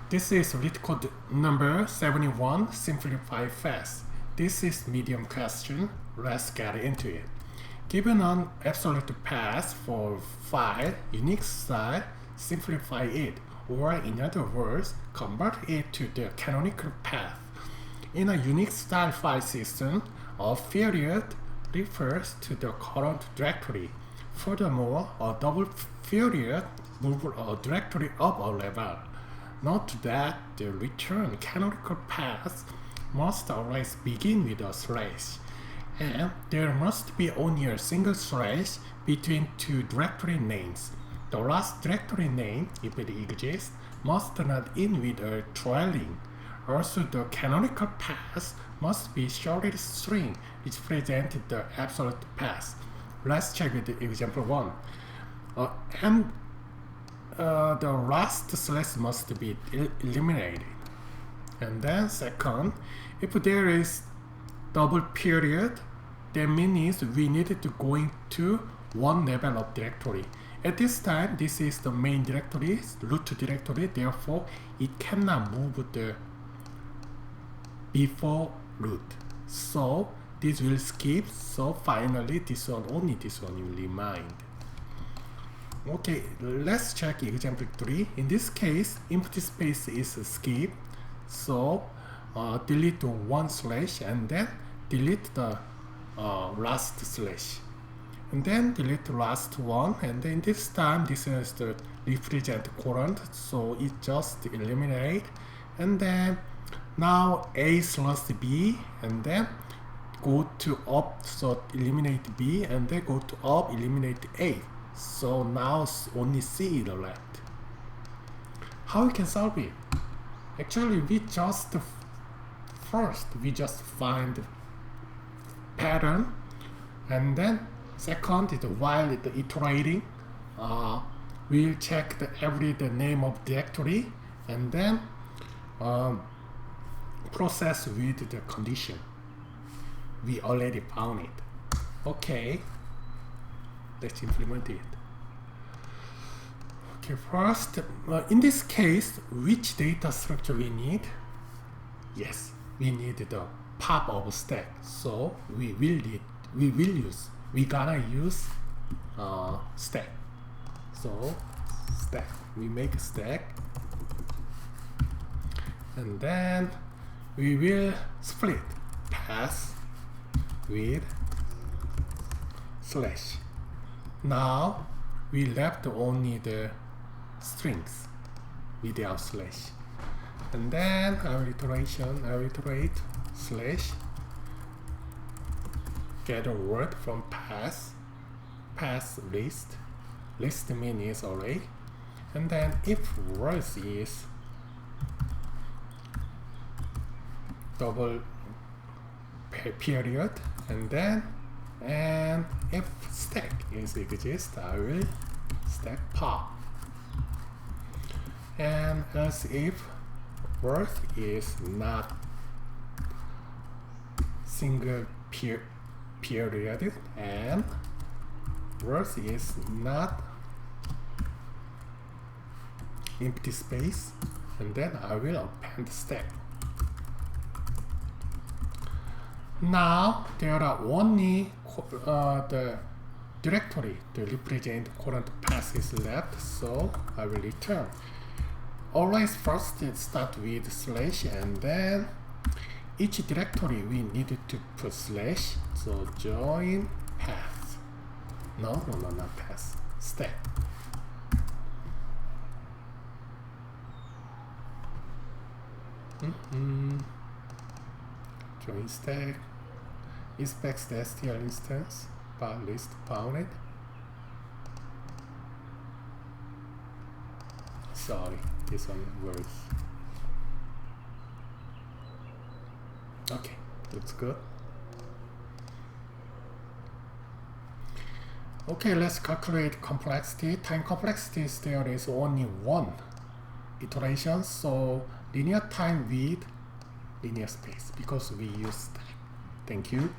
This is LeetCode number 71, simplify fast. This is medium question. Let's get into it. Given an absolute path for file, unique style, simplify it, or in other words, convert it to the canonical path. In a unique style file system, a period refers to the current directory. Furthermore, a double period moves a directory up a level. Note that the return canonical path must always begin with a slash, and there must be only a single slash between two directory names. The last directory name, if it exists, must not end with a trailing. Also, the canonical path must be shorted string which represents the absolute path. Let's check with example 1. The last slash must be eliminated. And then second, if there is double period, that means we need to go into one level of directory. At this time, this is the main directory, root directory, therefore it cannot move the before root. So this will skip, so finally only this one will remain. Okay, let's check example 3. In this case, empty space is skipped, so delete one slash and then delete the last slash, and then delete the last one, and then this time this is the represent current, so it just eliminate, and then now A slash B, and then go to up, so eliminate B, and then go to up, eliminate A. So now only C is left. How we can solve it? Actually, we just find the pattern, and then second is while the iterating, we'll check the name of directory, and then process with the condition. We already found it. Okay. Let's implement it. Okay, first, in this case, which data structure we need? Yes, we need the pop of stack. So we gonna use stack. So stack, we make a stack, and then we will split path with slash. Now we left only the strings without slash, and then I will iterate slash, get a word from path list means array, and then if word is double period, and if stack exists, I will stack pop, and else if word is not single period and word is not empty space, and then I will append stack. Now there are only the directory to represent current path is left, so I will return. Always first start with slash, and then each directory we needed to put slash, so join path. No, not path, stack. Join stack, inspects the str instance, but list found. Sorry, this one works. Okay, looks good. Okay, let's calculate complexity. Time complexity, there is only one iteration, so linear time with linear space, because we use that. Thank you.